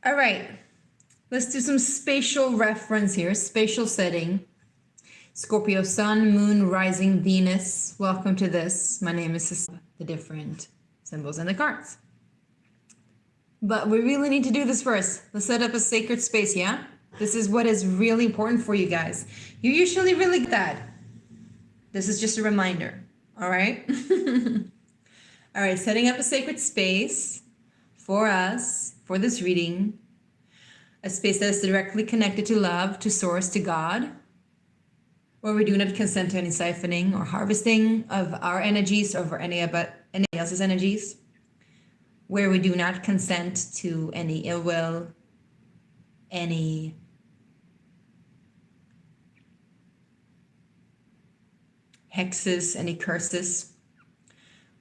All right, let's do some spatial reference here, spatial setting. Scorpio sun, moon, rising, Venus. Welcome to this. My name is Cecilia. The different symbols and the cards. But we really need to do this first. Let's set up a sacred space, yeah? This is what is really important for you guys. You usually really get that. This is just a reminder, all right? All right, setting up a sacred space for us, for this reading. A space that is directly connected to love, to source, to God, where we do not consent to any siphoning or harvesting of our energies over any else's energies, where we do not consent to any ill will, any hexes, any curses,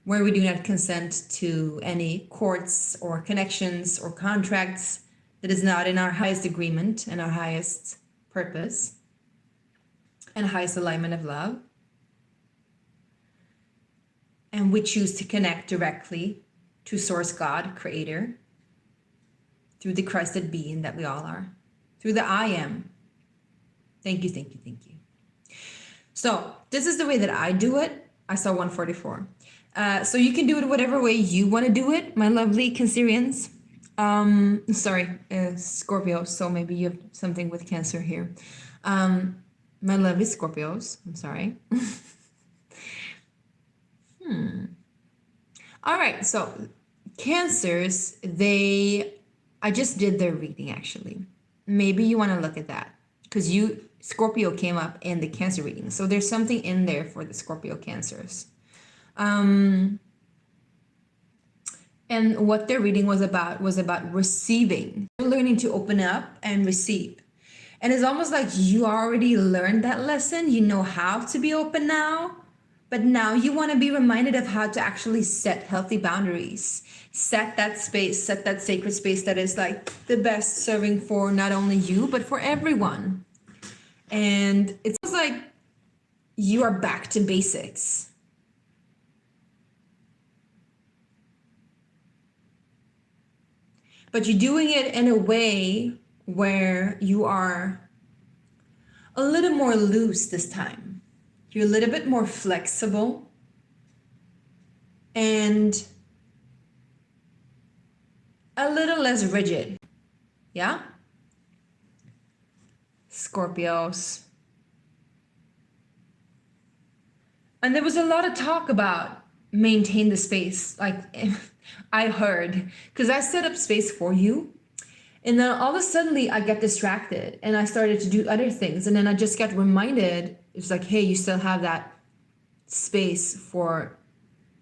where we do not consent to any courts or connections or contracts that is not in our highest agreement and our highest purpose and highest alignment of love. And we choose to connect directly to Source God, Creator, through the Christed being that we all are, through the I am. Thank you, thank you, thank you. So this is the way that I do it. I saw 144. So you can do it whatever way you want to do it, my lovely Cancerians. Scorpio, so maybe you have something with Cancer here. My lovely Scorpios, I'm sorry. All right, so Cancers, I just did their reading actually. Maybe you want to look at that because Scorpio came up in the Cancer reading. So there's something in there for the Scorpio Cancers. And what their reading was about receiving. They're learning to open up and receive. And it's almost like you already learned that lesson. You know how to be open now. But now you want to be reminded of how to actually set healthy boundaries. Set that space, set that sacred space that is like the best serving for not only you, but for everyone. And it's like you are back to basics. But you're doing it in a way where you are a little more loose this time. You're a little bit more flexible and a little less rigid. Yeah? Scorpios. And there was a lot of talk about maintain the space. Like I heard, because I set up space for you. And then all of a sudden I get distracted and I started to do other things. And then I just got reminded, it's like, hey, you still have that space for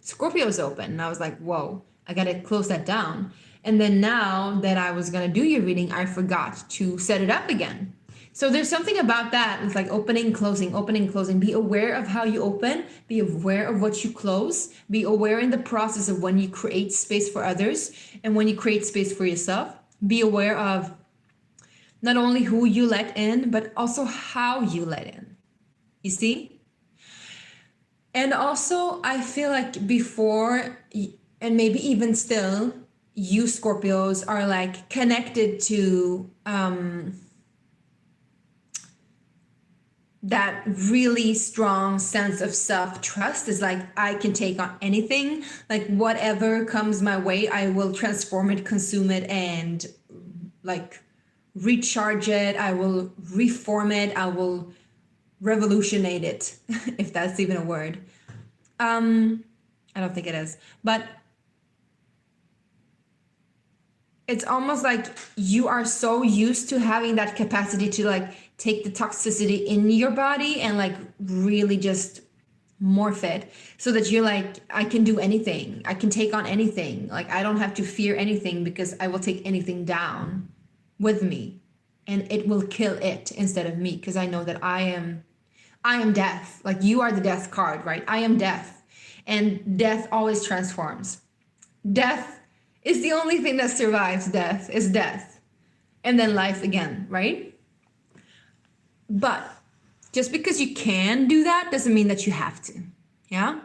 Scorpios open. And I was like, whoa, I got to close that down. And then now that I was going to do your reading, I forgot to set it up again. So there's something about that. It's like opening, closing, opening, closing. Be aware of how you open. Be aware of what you close. Be aware in the process of when you create space for others and when you create space for yourself. Be aware of not only who you let in, but also how you let in. You see? And also, I feel like before, and maybe even still, you Scorpios are like connected to that really strong sense of self-trust. Is like, I can take on anything, like whatever comes my way, I will transform it, consume it, and like recharge it. I will reform it. I will revolutionate it, if that's even a word. I don't think it is, but it's almost like you are so used to having that capacity to like take the toxicity in your body and like really just morph it so that you're like, I can do anything. I can take on anything. Like I don't have to fear anything because I will take anything down with me and it will kill it instead of me, because I know that I am death. Like you are the death card, right? I am death, and death always transforms. Death is the only thing that survives. Death is death, and then life again, right? But just because you can do that doesn't mean that you have to. Yeah?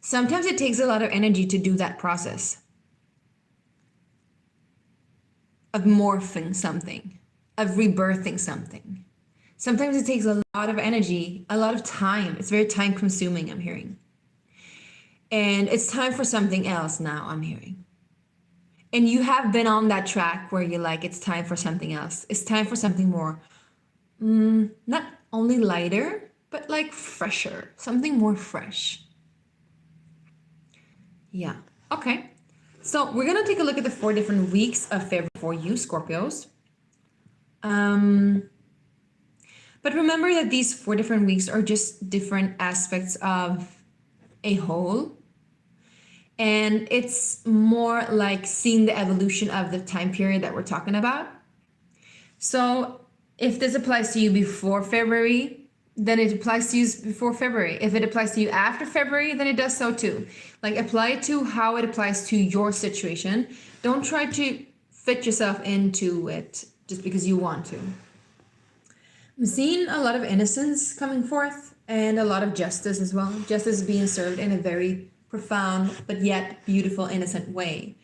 Sometimes it takes a lot of energy to do that process of morphing something, of rebirthing something. Sometimes it takes a lot of energy, a lot of time. It's very time consuming, I'm hearing. And it's time for something else now, I'm hearing. And you have been on that track where you're like, it's time for something else. It's time for something more, not only lighter, but like fresher, something more fresh. Yeah, okay. So we're gonna take a look at the 4 different weeks of February for you, Scorpios. But remember that these 4 different weeks are just different aspects of a whole. And it's more like seeing the evolution of the time period that we're talking about. So if this applies to you before February, then it applies to you before February. If it applies to you after February, then it does so too. Like apply it to how it applies to your situation. Don't try to fit yourself into it just because you want to. I'm seeing a lot of innocence coming forth and a lot of justice as well. Justice being served in a very profound but yet beautiful, innocent way.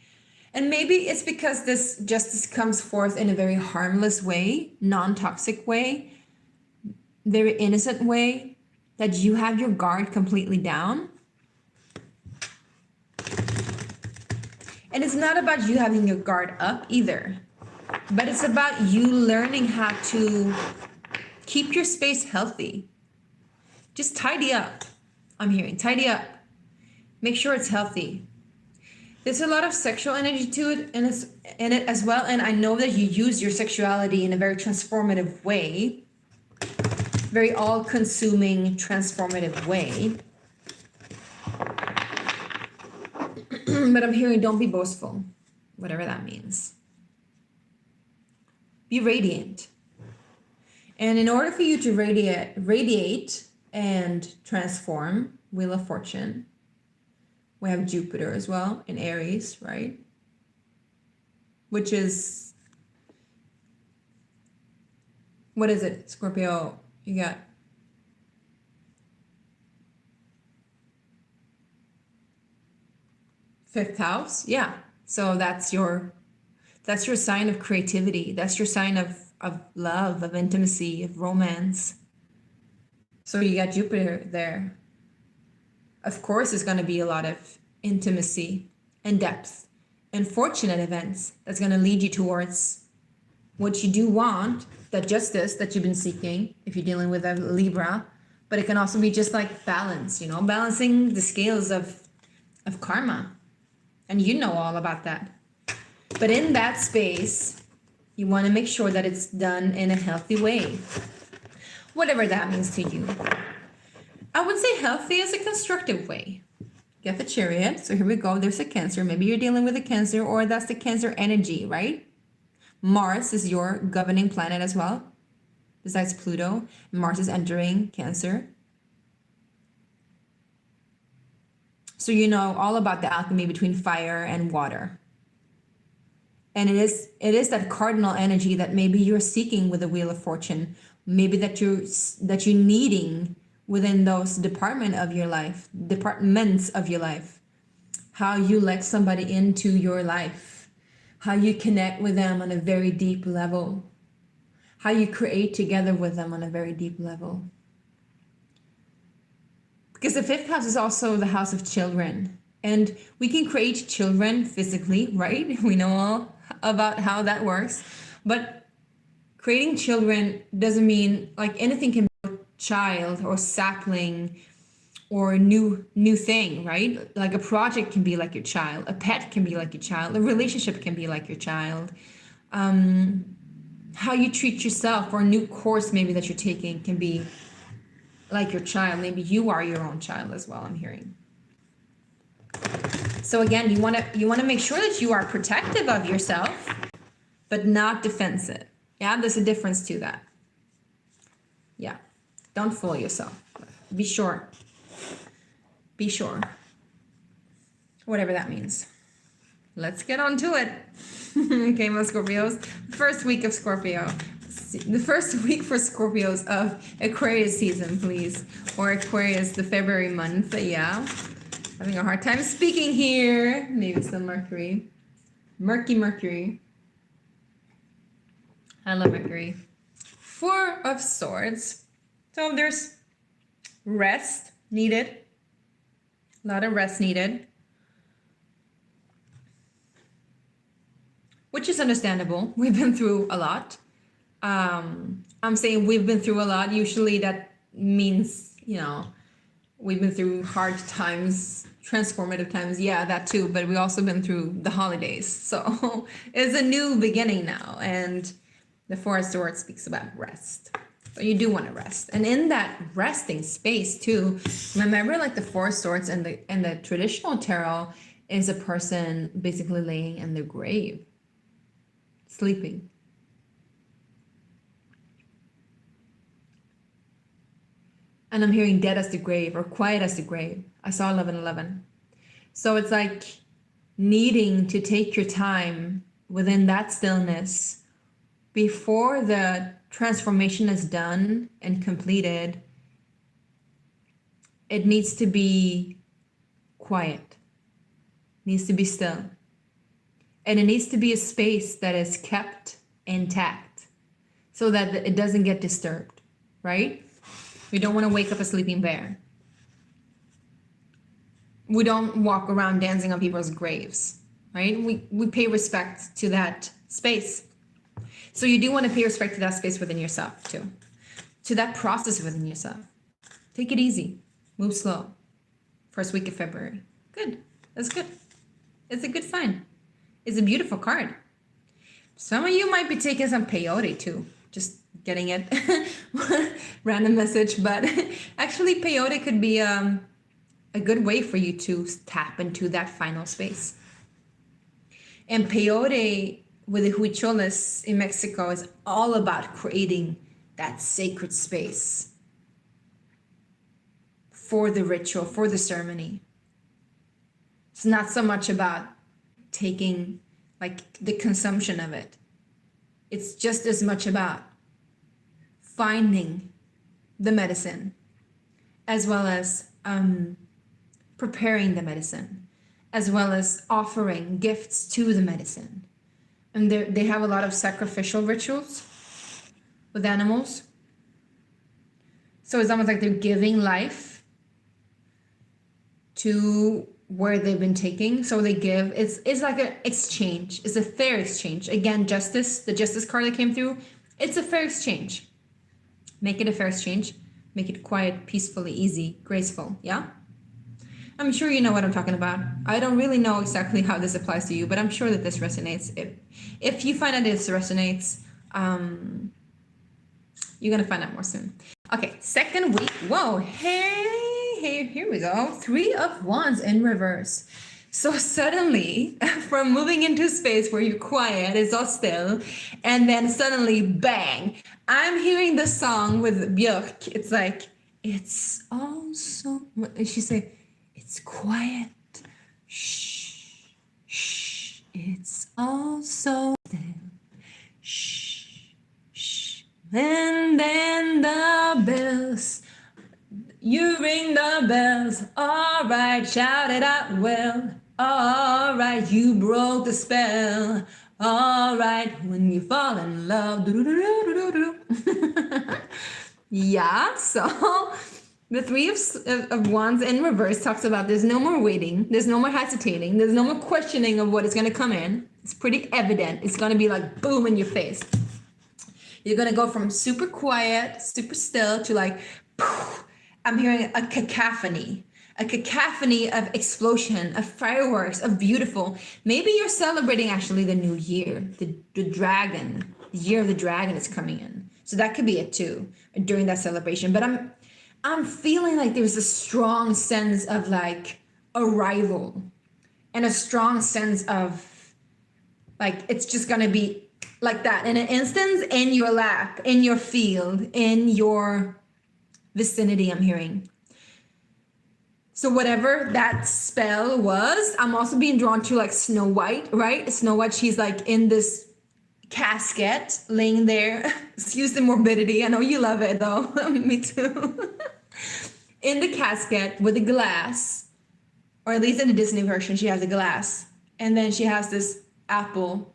And maybe it's because this justice comes forth in a very harmless way, non-toxic way, very innocent way, that you have your guard completely down. And it's not about you having your guard up either, but it's about you learning how to keep your space healthy. Just tidy up. I'm hearing tidy up. Make sure it's healthy. There's a lot of sexual energy to it and it's in it as well. And I know that you use your sexuality in a very transformative way, very all-consuming, transformative way. But I'm hearing don't be boastful, whatever that means. Be radiant. And in order for you to radiate and transform, Wheel of Fortune, we have Jupiter as well in Aries, right? Which is, what is it, Scorpio? You got fifth house, yeah. So that's your sign of creativity. That's your sign of love, of intimacy, of romance. So you got Jupiter there. Of course, it's going to be a lot of intimacy and depth and fortunate events that's going to lead you towards what you do want, that justice that you've been seeking if you're dealing with a Libra. But it can also be just like balance, you know, balancing the scales of karma. And you know all about that. But in that space, you want to make sure that it's done in a healthy way. Whatever that means to you. I would say healthy is a constructive way. Get the Chariot. So here we go. There's a Cancer. Maybe you're dealing with a Cancer or that's the Cancer energy, right? Mars is your governing planet as well. Besides Pluto, Mars is entering Cancer. So you know all about the alchemy between fire and water. And it is that cardinal energy that maybe you're seeking with the Wheel of Fortune. Maybe that you're needing within those departments of your life. How you let somebody into your life. How you connect with them on a very deep level. How you create together with them on a very deep level. Because the fifth house is also the house of children. And we can create children physically, right? We know all about how that works. But creating children doesn't mean like anything can be a child or sapling or a new thing, right? Like a project can be like your child. A pet can be like your child. A relationship can be like your child. How you treat yourself or a new course maybe that you're taking can be like your child. Maybe you are your own child as well, I'm hearing. So again, you want to make sure that you are protective of yourself, but not defensive. Yeah, there's a difference to that. Yeah, don't fool yourself. Be sure. Be sure. Whatever that means. Let's get on to it. Okay, my Scorpios. First week of Scorpio. The first week for Scorpios of Aquarius season, please. Or Aquarius, the February month. Yeah. Having a hard time speaking here. Maybe it's the Mercury. Mercury. I love Mercury. Four of Swords. So there's rest needed. A lot of rest needed. Which is understandable. We've been through a lot. I'm saying we've been through a lot. Usually that means, you know, we've been through hard times, transformative times. Yeah, that too. But we've also been through the holidays. So it's a new beginning now. And the Four of Swords speaks about rest. So you do want to rest. And in that resting space too, remember like the Four of Swords and the traditional tarot is a person basically laying in their grave, sleeping. And I'm hearing dead as the grave or quiet as the grave. I saw 1111. So it's like needing to take your time within that stillness before the transformation is done and completed. It needs to be quiet, needs to be still. And it needs to be a space that is kept intact so that it doesn't get disturbed, right? We don't want to wake up a sleeping bear. We don't walk around dancing on people's graves, right? We pay respect to that space. So you do want to pay respect to that space within yourself too, to that process within yourself. Take it easy, move slow. First week of February. Good, that's good. It's a good sign. It's a beautiful card. Some of you might be taking some peyote too. Just getting it. Random message, but actually peyote could be a good way for you to tap into that final space. And peyote with the huicholes in Mexico is all about creating that sacred space for the ritual, for the ceremony. It's not so much about taking like the consumption of it. It's just as much about finding the medicine as well as preparing the medicine, as well as offering gifts to the medicine. And they have a lot of sacrificial rituals with animals. So it's almost like they're giving life to where they've been taking. So they give, it's like an exchange. It's a fair exchange. Again, justice, the justice card that came through, it's a fair exchange. Make it a fair exchange. Make it quiet, peacefully, easy, graceful. Yeah? I'm sure you know what I'm talking about. I don't really know exactly how this applies to you, but I'm sure that this resonates. If you find that this resonates, you're going to find out more soon. Okay, second week. Whoa, hey, here we go. 3 of Wands in reverse. So suddenly, from moving into space where you're quiet, it's all still, and then suddenly, bang, I'm hearing the song with Björk. It's like, it's all so, what did she say? It's quiet. Shh, shh, it's all so still. Shh, shh. And then the bells, you ring the bells. All right, shout it out well. All right, you broke the spell. All right, when you fall in love. Yeah, so the 3 of Wands in reverse talks about there's no more waiting. There's no more hesitating. There's no more questioning of what is going to come in. It's pretty evident. It's going to be like boom in your face. You're going to go from super quiet, super still to like, poof, I'm hearing a cacophony of explosion, of fireworks, of beautiful. Maybe you're celebrating actually the new year, the dragon, the year of the dragon is coming in. So that could be it too during that celebration. But I'm feeling like there's a strong sense of like arrival and a strong sense of like, it's just going to be like that in an instance, in your lap, in your field, in your vicinity, I'm hearing. So whatever that spell was, I'm also being drawn to like Snow White, right? Snow White, she's like in this casket laying there. Excuse the morbidity. I know you love it though. Me too. In the casket with a glass, or at least in the Disney version, she has a glass. And then she has this apple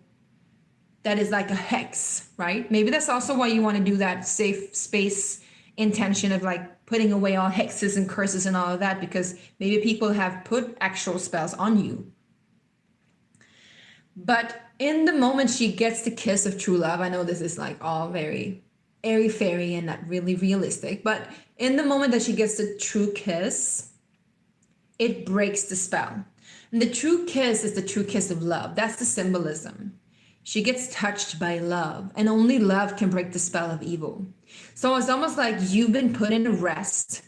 that is like a hex, right? Maybe that's also why you want to do that safe space intention of like putting away all hexes and curses and all of that, because maybe people have put actual spells on you. But in the moment she gets the kiss of true love, I know this is like all very airy-fairy and not really realistic, but in the moment that she gets the true kiss, it breaks the spell. And the true kiss is the true kiss of love. That's the symbolism. She gets touched by love, and only love can break the spell of evil. So it's almost like you've been put in a rest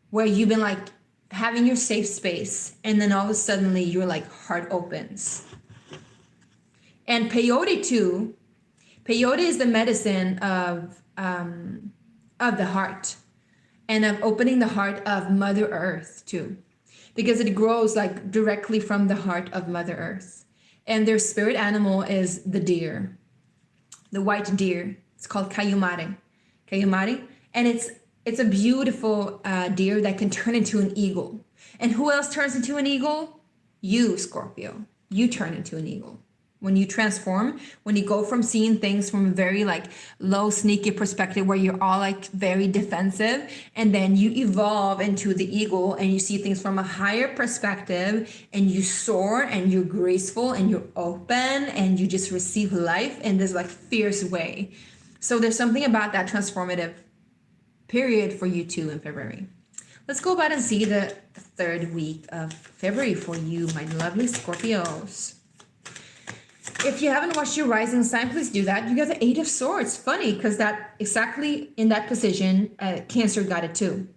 where you've been like having your safe space, and then all of a sudden your like heart opens. And peyote too. Peyote is the medicine of the heart, and of opening the heart of Mother Earth too, because it grows like directly from the heart of Mother Earth. And their spirit animal is the deer, the white deer. It's called Kayumari. And it's a beautiful deer that can turn into an eagle. And who else turns into an eagle? You, Scorpio. You turn into an eagle. When you transform, when you go from seeing things from a very like low, sneaky perspective where you're all like very defensive, and then you evolve into the eagle and you see things from a higher perspective, and you soar and you're graceful and you're open and you just receive life in this like fierce way. So there's something about that transformative period for you too in February. Let's go about and see the third week of February for you, my lovely Scorpios. If you haven't watched your rising sign, please do that. You got the 8 of Swords. Funny, because that exactly in that position, Cancer got it too.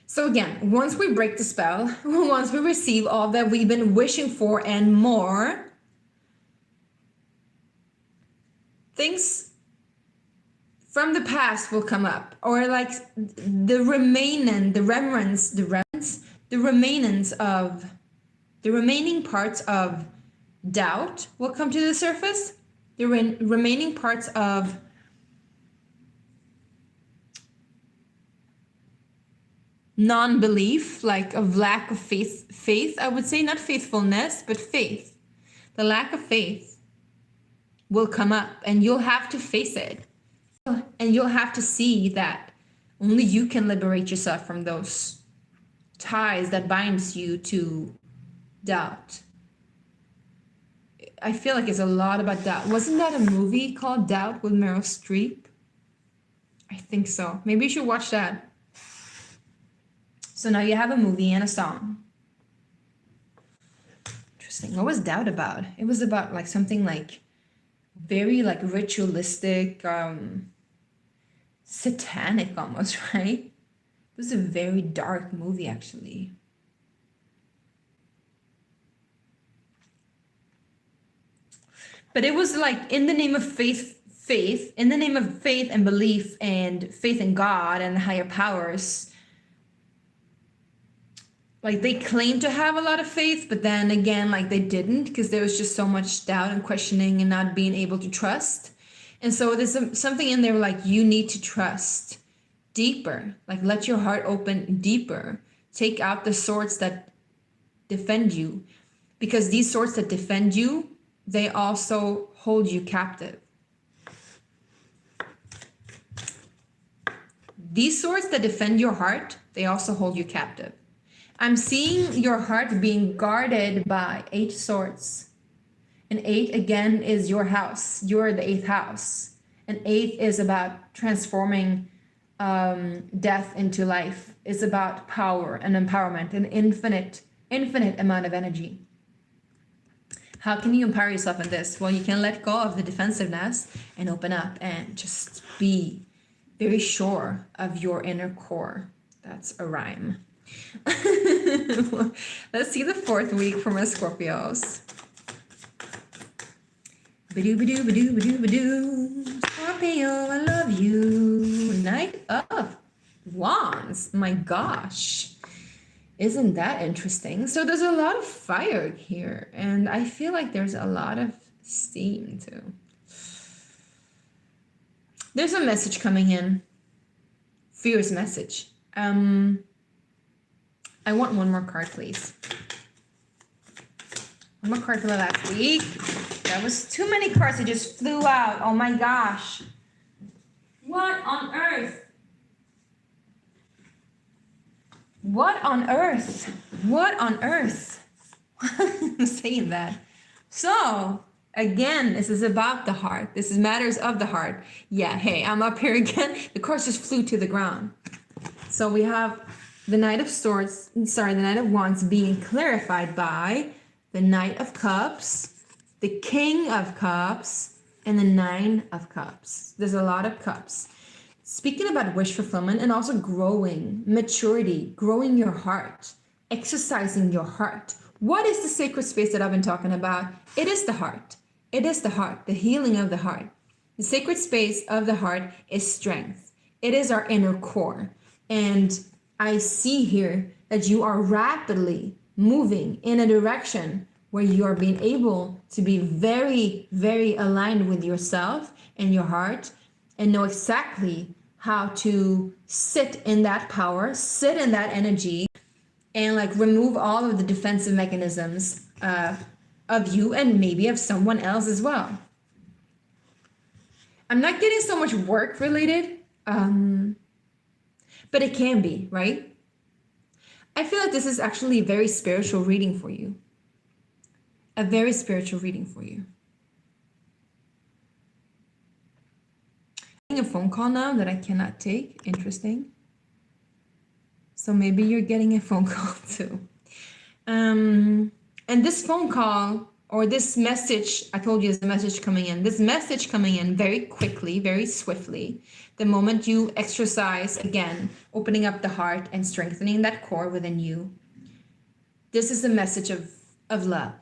So again, once we break the spell, once we receive all that we've been wishing for and more, things from the past will come up, or like the remaining parts of doubt will come to the surface. The remaining parts of non-belief, like of lack of faith, I would say, not faithfulness, but faith. The lack of faith will come up, and you'll have to face it. And you'll have to see that only you can liberate yourself from those ties that binds you to doubt. I feel like it's a lot about doubt. Wasn't that a movie called Doubt with Meryl Streep? I think so. Maybe you should watch that. So now you have a movie and a song. Interesting. What was Doubt about? It was about like something like very like ritualistic, satanic almost, right? It was a very dark movie actually. But it was like in the name of faith, in the name of faith and belief and faith in God and the higher powers. Like they claimed to have a lot of faith, but then again, like they didn't, because there was just so much doubt and questioning and not being able to trust. And so there's something in there like you need to trust deeper, like let your heart open deeper. Take out the swords that defend you, because these swords that defend you, they also hold you captive. These swords that defend your heart, they also hold you captive. I'm seeing your heart being guarded by 8 swords. And 8 again is your house. You're the 8th house. And 8 is about transforming death into life. It's about power and empowerment, an infinite amount of energy. How can you empower yourself in this? Well, you can let go of the defensiveness and open up and just be very sure of your inner core. That's a rhyme. Let's see the 4th week for my Scorpios. Scorpio, I love you. Knight of Wands. My gosh. Isn't that interesting? So there's a lot of fire here, and I feel like there's a lot of steam too. There's a message coming in. Fierce message. I want one more card, please. One more card for the last week. That was too many cards that just flew out. Oh my gosh. What on earth? What on earth? What on earth? I'm saying that. So, again, this is about the heart. This is matters of the heart. Yeah, hey, I'm up here again. The cards just flew to the ground. So we have the Knight of Swords, the Knight of Wands being clarified by the Knight of Cups, the King of Cups, and the Nine of Cups. There's a lot of cups. Speaking about wish fulfillment and also growing, maturity, growing your heart, exercising your heart. What is the sacred space that I've been talking about? It is the heart. It is the heart, the healing of the heart. The sacred space of the heart is strength. It is our inner core. And I see here that you are rapidly moving in a direction where you are being able to be very, very aligned with yourself and your heart and know exactly how to sit in that power, sit in that energy, and like remove all of the defensive mechanisms of you and maybe of someone else as well. I'm not getting so much work related, but it can be, right? I feel like this is actually a very spiritual reading for you. A very spiritual reading for you. A phone call now that I cannot take. Interesting. So maybe you're getting a phone call too. And this phone call or this message, I told you is a message coming in. This message coming in very quickly, very swiftly. The moment you exercise, again, opening up the heart and strengthening that core within you. This is the message of love.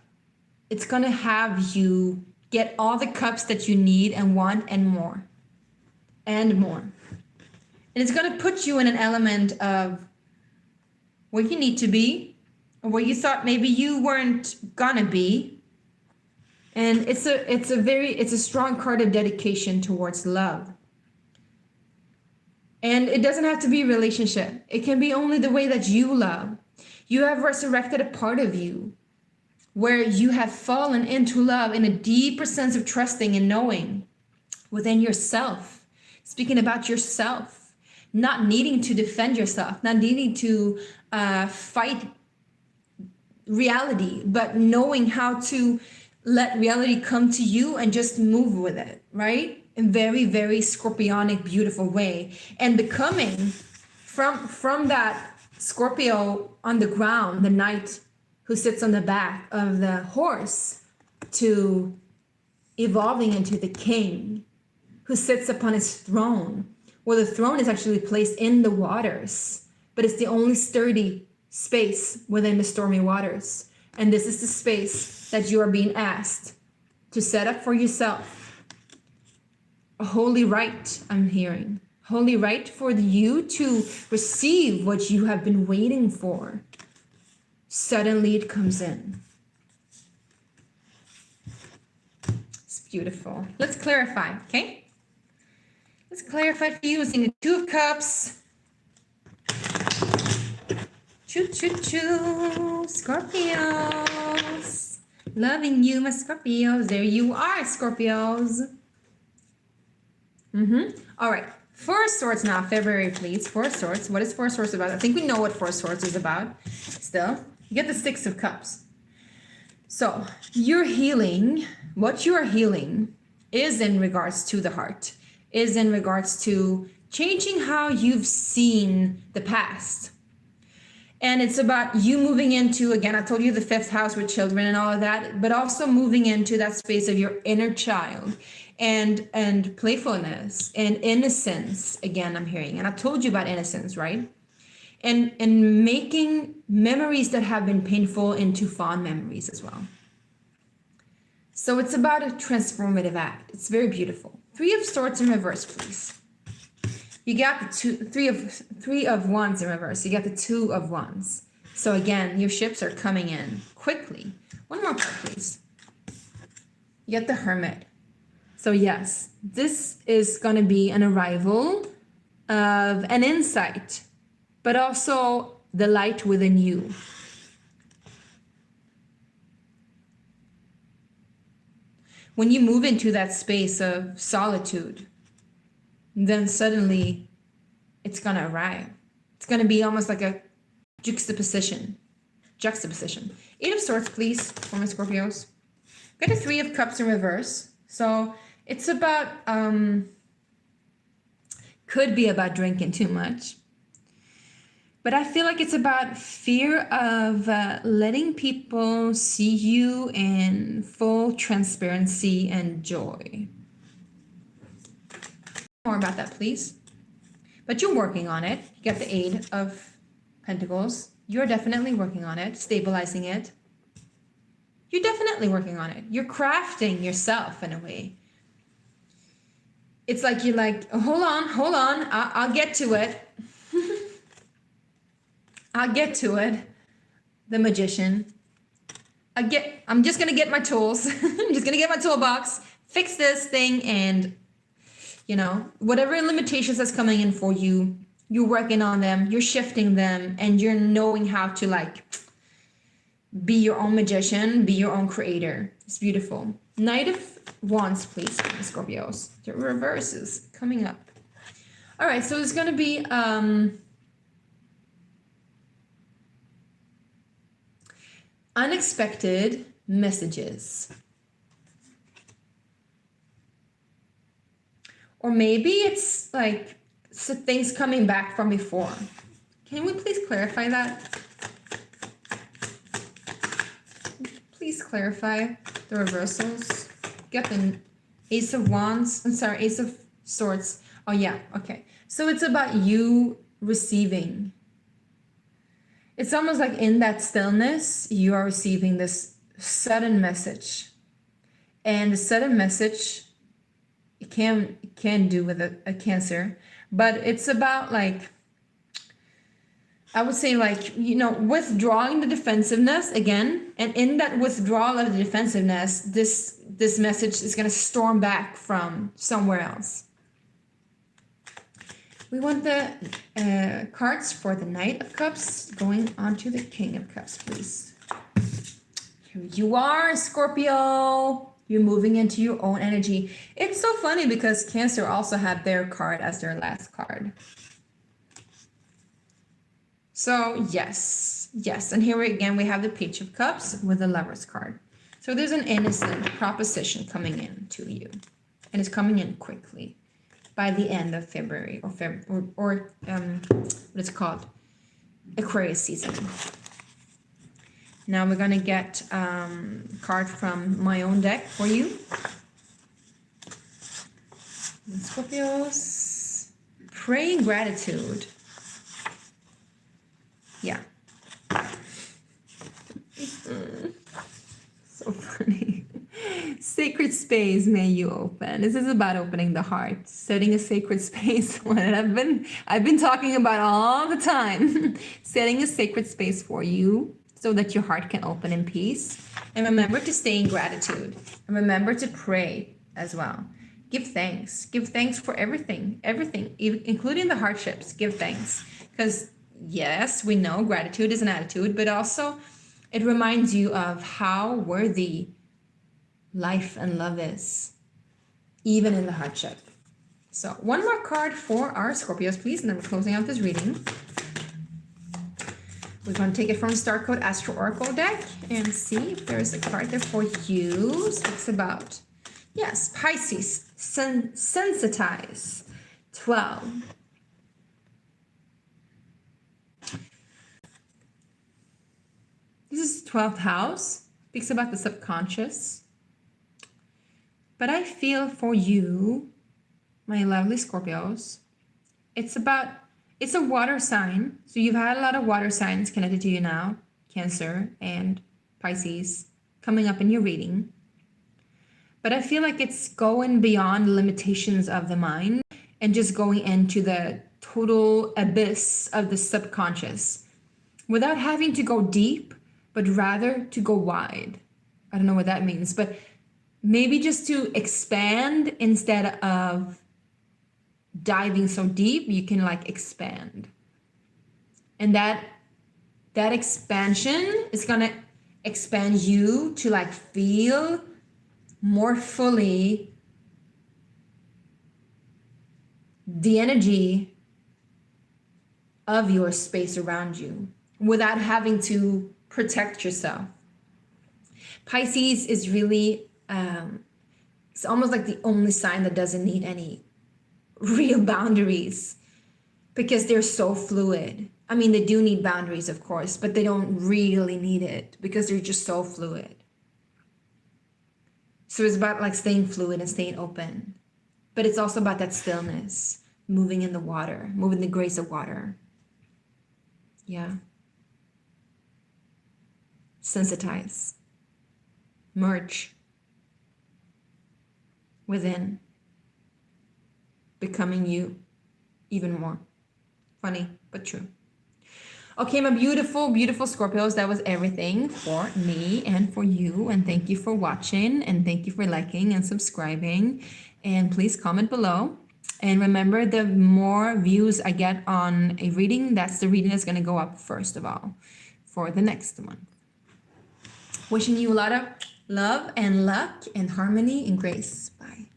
It's going to have you get all the cups that you need and want and more. And more. And it's going to put you in an element of where you need to be or where you thought maybe you weren't gonna be. And it's a strong card of dedication towards love. And it doesn't have to be a relationship. It can be only the way that you love. You have resurrected a part of you where you have fallen into love in a deeper sense of trusting and knowing within yourself. Speaking about yourself, not needing to defend yourself, not needing to fight reality, but knowing how to let reality come to you and just move with it, right? In very, very scorpionic, beautiful way. And becoming from that Scorpio on the ground, the knight who sits on the back of the horse, to evolving into the king who sits upon his throne. Well, the throne is actually placed in the waters, but it's the only sturdy space within the stormy waters. And this is the space that you are being asked to set up for yourself. A holy right, I'm hearing. Holy right for you to receive what you have been waiting for. Suddenly it comes in. It's beautiful. Let's clarify, okay? Let's clarify for you using the Two of Cups. Choo, choo, choo. Scorpios. Loving you, my Scorpios. There you are, Scorpios. All right. Four of Swords now. February, please. Four of Swords. What is Four of Swords about? I think we know what Four of Swords is about. Still, you get the Six of Cups. So, you're healing. What you are healing is in regards to the heart. Is in regards to changing how you've seen the past. And it's about you moving into, again, I told you the fifth house with children and all of that, but also moving into that space of your inner child and playfulness and innocence. Again, I'm hearing, and I told you about innocence, right? And making memories that have been painful into fond memories as well. So it's about a transformative act. It's very beautiful. Three of Swords in reverse, please. You got the three of Wands in reverse. You got the Two of Wands. So again, your ships are coming in quickly. One more card, please. You get the Hermit. So yes, this is going to be an arrival of an insight, but also the light within you. when you move into that space of solitude, then suddenly it's gonna arrive. It's gonna be almost like a juxtaposition. Eight of Swords, please, for my Scorpios. Got a Three of Cups in reverse. So it's about, could be about drinking too much. But I feel like it's about fear of letting people see you in full transparency and joy. More about that, please. But you're working on it. You got the Eight of Pentacles. You're definitely working on it, stabilizing it. You're definitely working on it. You're crafting yourself in a way. It's like you're like, hold on, I'll get to it. I'll get to it. The Magician. I'm just gonna get my tools. I'm just gonna get my toolbox, fix this thing, and you know, whatever limitations that's coming in for you, you're working on them, you're shifting them, and you're knowing how to like be your own magician, be your own creator. It's beautiful. Knight of Wands, please, Scorpios. The reverse is coming up. All right, so it's gonna be unexpected messages. Or maybe it's like things coming back from before. Can we please clarify that? Please clarify the reversals. Get the Ace of Wands. I'm sorry, Ace of Swords. Oh yeah, okay. So it's about you receiving. It's almost like in that stillness, you are receiving this sudden message. And the sudden message, it can do with a Cancer, but it's about like, I would say like, you know, withdrawing the defensiveness again. And in that withdrawal of the defensiveness, this message is going to storm back from somewhere else. We want the cards for the Knight of Cups going on to the King of Cups, please. Here you are, Scorpio. You're moving into your own energy. It's so funny because Cancer also had their card as their last card. So yes. And here again, we have the Page of Cups with the Lover's card. So there's an innocent proposition coming in to you. And it's coming in quickly by the end of February or what it's called, Aquarius season. Now we're going to get a card from my own deck for you. Scorpios. Praying gratitude. Yeah. So funny. Sacred space may you open. This is about opening the heart, setting a sacred space. What I've been talking about all the time. Setting a sacred space for you so that your heart can open in peace. And remember to stay in gratitude. And remember to pray as well. Give thanks. Give thanks for everything, including the hardships. Give thanks. Because yes, we know gratitude is an attitude, but also it reminds you of how worthy life and love is, even in the hardship. So one more card for our Scorpios, please, and then we're closing out this reading. We're going to take it from StarCode Astro Oracle deck and see if there's a card there for you. So it's about, yes, Pisces, sensitize, 12. This is 12th house, speaks about the subconscious. But I feel for you, my lovely Scorpios, it's a water sign. So you've had a lot of water signs connected to you now, Cancer and Pisces, coming up in your reading. But I feel like it's going beyond the limitations of the mind and just going into the total abyss of the subconscious without having to go deep, but rather to go wide. I don't know what that means, but maybe just to expand instead of diving so deep, you can like expand. And that expansion is gonna expand you to like feel more fully the energy of your space around you without having to protect yourself. Pisces is really, it's almost like the only sign that doesn't need any real boundaries because they're so fluid. I mean, they do need boundaries, of course, but they don't really need it because they're just so fluid. So it's about like staying fluid and staying open. But it's also about that stillness, moving in the water, moving the grace of water. Yeah. Sensitize. Merge. Within. Becoming you even more. Funny, but true. Okay, my beautiful, beautiful Scorpios, that was everything for me and for you. And thank you for watching, and thank you for liking and subscribing. And please comment below. And remember, the more views I get on a reading, that's the reading that's going to go up first of all for the next month. Wishing you a lot of love and luck and harmony and grace. Bye.